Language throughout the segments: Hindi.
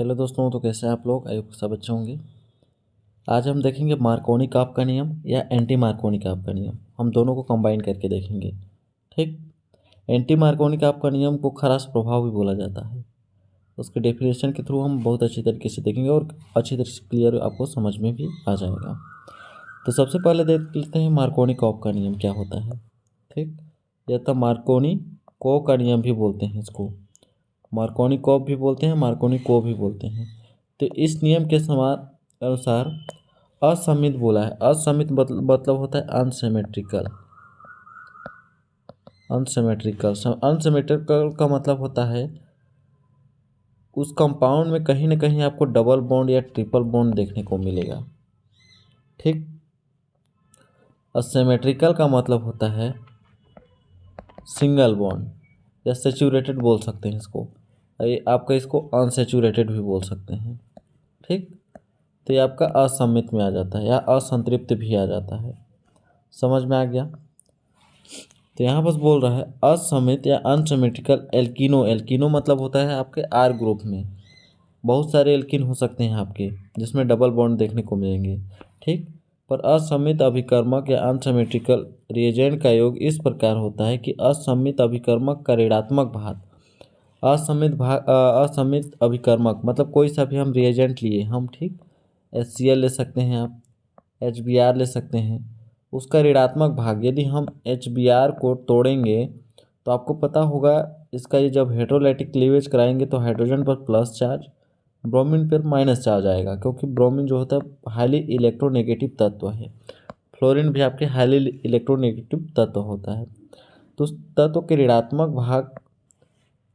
हेलो दोस्तों, तो कैसे हैं आप लोग? आई होप सब अच्छे होंगे। आज हम देखेंगे मार्कोनी-काप का नियम या एंटी मार्कोनी-काप का नियम। हम दोनों को कंबाइन करके देखेंगे। ठीक। एंटी मार्कोनी-काप का नियम को खराश प्रभाव भी बोला जाता है। उसके डेफिनेशन के थ्रू हम बहुत अच्छी तरीके से देखेंगे और अच्छी तरह से क्लियर आपको समझ में भी आ जाएगा। तो सबसे पहले देख लेते हैं मार्कोनी-काप का नियम क्या होता है। ठीक। या तो मार्कोनी-को का नियम भी बोलते हैं इसको। मार्कोनी-काप भी बोलते हैं, मार्कोनी-को भी बोलते हैं। तो इस नियम के समान अनुसार असममित बोला है। असममित मतलब होता है अनसिमेट्रिकल। अनसिमेट्रिकल का मतलब होता है उस कंपाउंड में कहीं ना कहीं आपको डबल बॉन्ड या ट्रिपल बॉन्ड देखने को मिलेगा। ठीक। असिमेट्रिकल का मतलब होता है सिंगल बॉन्ड या सेचुरेटेड बोल सकते हैं इसको। आपका इसको अनसेचुरेटेड भी बोल सकते हैं। ठीक। तो ये आपका असममित में आ जाता है या असंतृप्त भी आ जाता है। समझ में आ गया? तो यहाँ बस बोल रहा है असममित या अनसिमेट्रिकल एल्किनो। एल्किनो मतलब होता है आपके आर ग्रुप में बहुत सारे एल्किन हो सकते हैं आपके, जिसमें डबल बॉन्ड देखने को मिलेंगे। ठीक। पर असममित अभिकर्मक या अनसिमेट्रिकल रिएजेंट का योग इस प्रकार होता है कि असममित अभिकर्मक का ऋणात्मक भाग असममित अभिकर्मक मतलब कोई सा भी हम रिएजेंट लिए हम, ठीक, HCl ले सकते हैं आप, HBr ले सकते हैं, उसका ऋणात्मक भाग यदि हम HBr को तोड़ेंगे तो आपको पता होगा इसका ये जब हेटेरोलाइटिक क्लीवेज कराएंगे तो हाइड्रोजन पर प्लस चार्ज, ब्रोमीन पर माइनस चार्ज आएगा, क्योंकि ब्रोमीन जो होता है हाईली इलेक्ट्रोनेगेटिव तत्व है। फ्लोरीन भी आपके हाईली इलेक्ट्रोनेगेटिव तत्व होता है। तो उस तत्व के ऋणात्मक भाग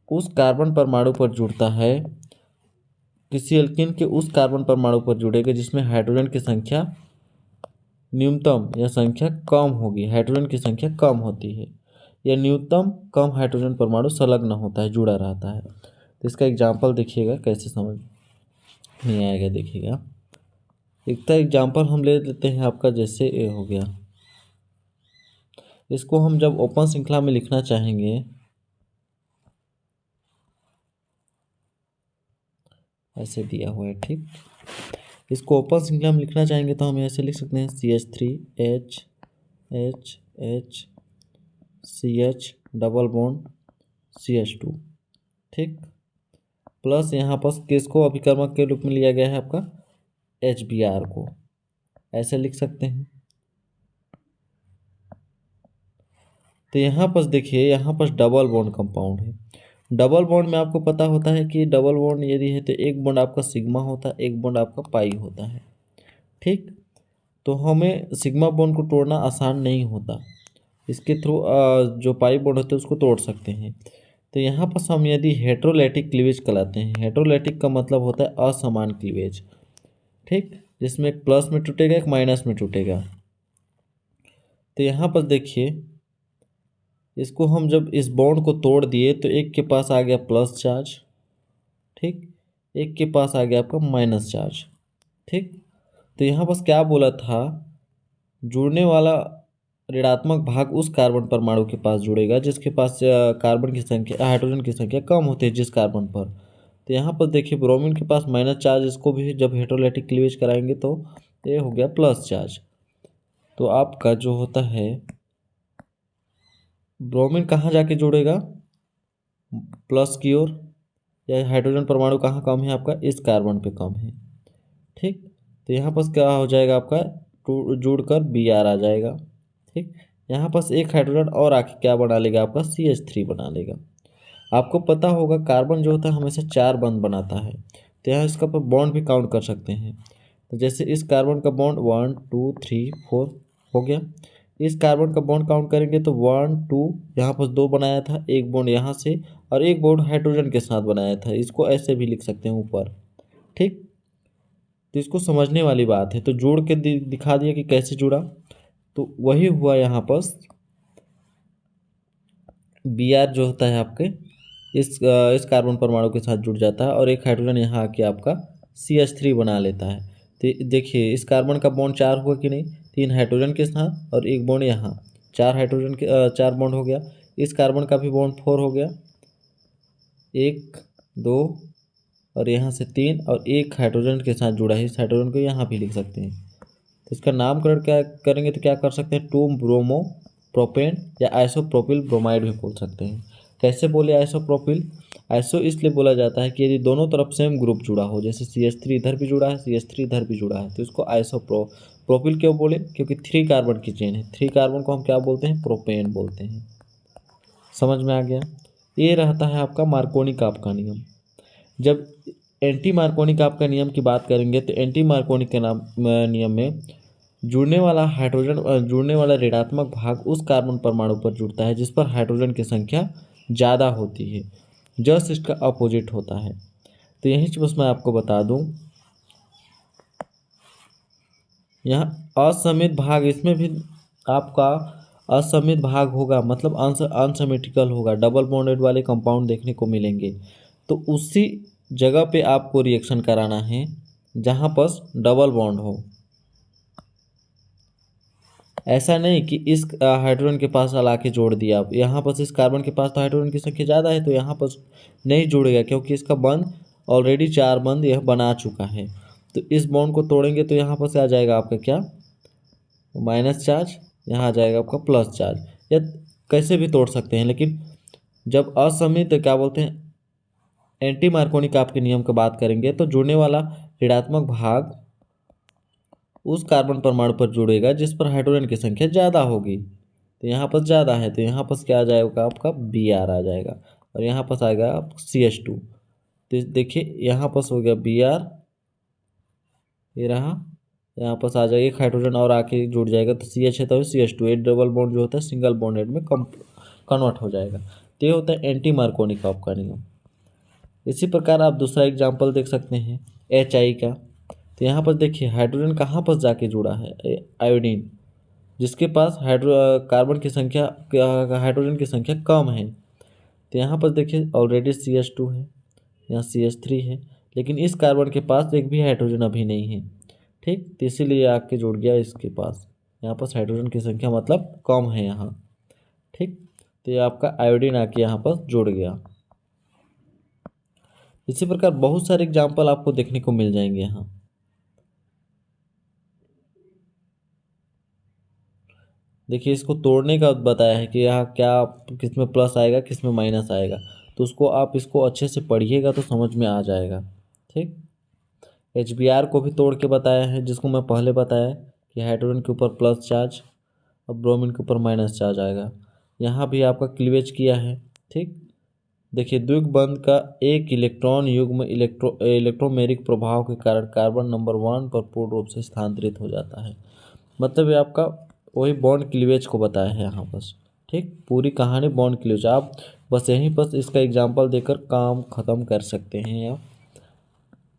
उस कार्बन परमाणु पर जुड़ता है, किसी एल्कीन के उस कार्बन परमाणु पर जुड़ेगा जिसमें हाइड्रोजन की संख्या न्यूनतम या संख्या कम होगी। हाइड्रोजन की संख्या कम होती है या न्यूनतम कम हाइड्रोजन परमाणु संलग्न होता है, जुड़ा रहता है। तो इसका एग्जाम्पल देखिएगा कैसे समझ नहीं आएगा। देखिएगा एक एग्जाम्पल हम ले लेते हैं आपका, जैसे ए हो गया। इसको हम जब ओपन श्रृंखला में लिखना चाहेंगे ऐसे दिया हुआ है। ठीक। इसको ओपन श्रृंखला में लिखना चाहेंगे तो हम ऐसे लिख सकते हैं CH3H डबल बॉन्ड CH2। ठीक। प्लस यहाँ पर किसको अभिकर्मक के रूप में लिया गया है आपका HBr को, ऐसे लिख सकते हैं। तो यहाँ पर देखिए, यहाँ पर डबल बॉन्ड कंपाउंड है। डबल बॉन्ड में आपको पता होता है कि डबल बॉन्ड यदि है तो एक बॉन्ड आपका सिग्मा होता है, एक बॉन्ड आपका पाई होता है। ठीक। तो हमें सिग्मा बॉन्ड को तोड़ना आसान नहीं होता, इसके थ्रू जो पाई बॉन्ड होते हैं उसको तोड़ सकते हैं। तो यहाँ पर हम यदि हेटेरोलाइटिक क्लीवेज कहलाते हैं। हेटेरोलाइटिक का मतलब होता है असमान क्लीवेज। ठीक। जिसमें एक प्लस में टूटेगा, एक माइनस में टूटेगा। तो यहाँ पर देखिए, इसको हम जब इस बॉन्ड को तोड़ दिए तो एक के पास आ गया प्लस चार्ज, ठीक, एक के पास आ गया आपका माइनस चार्ज। ठीक। तो यहाँ बस क्या बोला था, जुड़ने वाला ऋणात्मक भाग उस कार्बन परमाणु के पास जुड़ेगा जिसके पास कार्बन की संख्या हाइड्रोजन की संख्या कम होती है जिस कार्बन पर। तो यहाँ पर देखिए ब्रोमीन के पास माइनस चार्ज, इसको भी जब हेटेरोलाइटिक क्लीवेज कराएंगे तो ये हो गया प्लस चार्ज। तो आपका जो होता है ब्रोमीन कहाँ जाके जुड़ेगा, प्लस की ओर, या हाइड्रोजन परमाणु कहाँ कम है आपका, इस कार्बन पे कम है। ठीक। तो यहाँ पर क्या हो जाएगा आपका जुड़कर Br आ जाएगा। ठीक। यहाँ पर एक हाइड्रोजन और आके क्या बना लेगा आपका CH3 बना लेगा। आपको पता होगा कार्बन जो होता है हमेशा 4 बंध बनाता है, तो यहाँ इसका पर बॉन्ड भी काउंट कर सकते हैं। तो जैसे इस कार्बन का बॉन्ड 1 2 3 4 हो गया। इस कार्बन का बॉन्ड काउंट करेंगे तो 1 2, यहाँ पर 2 बनाया था, एक बॉन्ड यहाँ से और एक बॉन्ड हाइड्रोजन के साथ बनाया था। इसको ऐसे भी लिख सकते हैं ऊपर। ठीक। तो इसको समझने वाली बात है। तो जोड़ के दिखा दिया कि कैसे जुड़ा। तो वही हुआ यहाँ पर Br जो होता है आपके इस कार्बन परमाणु के साथ जुड़ जाता है और एक हाइड्रोजन यहाँ आके आपका CH3 बना लेता है। तो देखिए इस कार्बन का बॉन्ड 4 हुआ कि नहीं, 3 हाइड्रोजन के साथ और एक बॉन्ड यहाँ, 4 हाइड्रोजन के 4 बॉन्ड हो गया। इस कार्बन का भी बॉन्ड 4 हो गया, 1 2 और यहाँ से 3 और एक हाइड्रोजन के साथ जुड़ा है, इस हाइड्रोजन को यहाँ भी लिख सकते हैं। तो इसका नामकरण क्या करेंगे तो क्या कर सकते हैं, 2 ब्रोमो प्रोपेन या आइसोप्रोपिल ब्रोमाइड भी बोल सकते हैं। कैसे बोले आइसोप्रोपिल, आइसो इसलिए बोला जाता है कि यदि दोनों तरफ सेम ग्रुप जुड़ा हो, जैसे CH3 इधर भी जुड़ा है, CH3 इधर भी जुड़ा है, तो इसको प्रोपिल क्यों बोले, क्योंकि 3 कार्बन की चेन है, 3 कार्बन को हम क्या बोलते हैं, प्रोपेन बोलते हैं। समझ में आ गया। ये रहता है आपका मार्कोनी-काप का नियम। जब एंटी मार्कोनी-काप का नियम की बात करेंगे तो एंटी मार्कोनी के नियम में जुड़ने वाला ऋणात्मक भाग उस कार्बन परमाणु पर जुड़ता है जिस पर हाइड्रोजन की संख्या ज़्यादा होती है, जस्ट इसका अपोजिट होता है। तो यहीं से बस मैं आपको बता दूं, यहाँ असमित भाग, इसमें भी आपका असमित भाग होगा, मतलब अनसिमेट्रिकल होगा, डबल बॉन्डेड वाले कंपाउंड देखने को मिलेंगे। तो उसी जगह पे आपको रिएक्शन कराना है जहाँ पर डबल बॉन्ड हो। ऐसा नहीं कि इस हाइड्रोजन के पास ला के जोड़ दिया आप, यहाँ पर इस कार्बन के पास तो हाइड्रोजन की संख्या ज़्यादा है तो यहाँ पर नहीं जुड़ेगा, क्योंकि इसका बंध ऑलरेडी 4 बंध यह बना चुका है। तो इस बॉन्ड को तोड़ेंगे तो यहाँ पर से आ जाएगा आपका क्या, माइनस चार्ज, यहाँ आ जाएगा आपका प्लस चार्ज, या कैसे भी तोड़ सकते हैं। लेकिन जब असमित क्या बोलते हैं, एंटी मार्कोनी-काप के नियम की बात करेंगे तो जुड़ने वाला ऋणात्मक भाग उस कार्बन परमाणु पर जुड़ेगा जिस पर हाइड्रोजन की संख्या ज़्यादा होगी। तो यहाँ पर ज़्यादा है तो यहाँ पर क्या आ जाएगा आपका Br आ जाएगा, और यहाँ पर आएगा CH2। तो देखिए यहाँ पर हो गया Br, ये रहा, यहाँ पर आ जाएगा एक हाइड्रोजन और आके जुड़ जाएगा तो CH है तो CH2, एक डबल बॉन्ड जो होता है सिंगल बॉन्डेड में कन्वर्ट हो जाएगा। तो ये होता है एंटी मार्कोनी-काप का नियम। इसी प्रकार आप दूसरा एग्जाम्पल देख सकते हैं HI का। तो यहाँ पर देखिए हाइड्रोजन कहाँ पर जाके जुड़ा है, आयोडीन, जिसके पास कार्बन की संख्या, हाइड्रोजन की संख्या कम है। तो यहाँ पर देखिए ऑलरेडी CH2 है, यहाँ CH3 है, लेकिन इस कार्बन के पास एक भी हाइड्रोजन अभी नहीं है। ठीक, तो इसीलिए आके जुड़ गया इसके पास, यहाँ पर हाइड्रोजन की संख्या मतलब कम है यहाँ। ठीक, तो ये आपका आयोडीन आके यहाँ पर जुड़ गया। इसी प्रकार बहुत सारे एग्जाम्पल आपको देखने को मिल जाएंगे यहाँ। देखिए इसको तोड़ने का बताया है कि यहाँ क्या किस में प्लस आएगा किस में माइनस आएगा, तो उसको आप इसको अच्छे से पढ़िएगा तो समझ में आ जाएगा। ठीक, HBr को भी तोड़ के बताया है, जिसको मैं पहले बताया कि हाइड्रोजन के ऊपर प्लस चार्ज और ब्रोमीन के ऊपर माइनस चार्ज आएगा। यहाँ भी आपका क्लीवेज किया है। ठीक, देखिए द्विग बंध का एक इलेक्ट्रॉन युग्म इलेक्ट्रोमेरिक प्रभाव के कारण कार्बन नंबर 1 पर पूर्ण रूप से स्थानांतरित हो जाता है। मतलब ये आपका वही बॉन्ड क्लीवेज को बताया है यहाँ बस। ठीक, पूरी कहानी बॉन्ड क्लीवेज, आप बस यहीं पर इसका एग्जाम्पल देकर काम ख़त्म कर सकते हैं या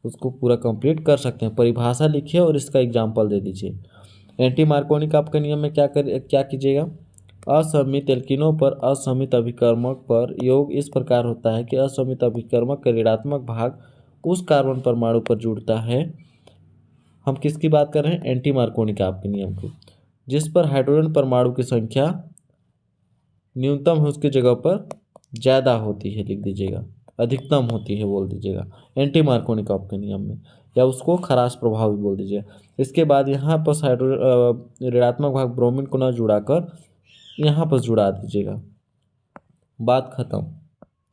उसको पूरा कंप्लीट कर सकते हैं। परिभाषा लिखिए और इसका एग्जाम्पल दे दीजिए। एंटी मार्कोनी-काप के नियम में क्या कीजिएगा, असमित एल्किनों पर असमित अभिकर्मक पर योग इस प्रकार होता है कि असमित अभिकर्मक का ऋणात्मक भाग उस कार्बन परमाणु पर जुड़ता है। हम किसकी बात कर रहे हैं, एंटी मार्कोनी-काप के नियम को, जिस पर हाइड्रोजन परमाणु की संख्या न्यूनतम है उसकी जगह पर ज़्यादा होती है, लिख दीजिएगा, अधिकतम होती है बोल दीजिएगा एंटी मार्कोनी-काप के नियम में, या उसको खराश प्रभाव भी बोल दीजिएगा। इसके बाद यहाँ पर हाइड्रोजन ऋणात्मक भाग ब्रोमीन को न जुड़ाकर यहाँ पर जुड़ा दीजिएगा, बात खत्म।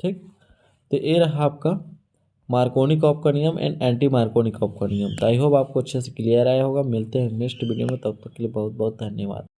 ठीक, तो ये रहा आपका मार्कोनी-काप का नियम एंड एंटी मार्कोनी-काप का नियम। तो आई होप आपको अच्छे से क्लियर आया होगा। मिलते हैं नेक्स्ट वीडियो में, तब तक के लिए बहुत बहुत धन्यवाद।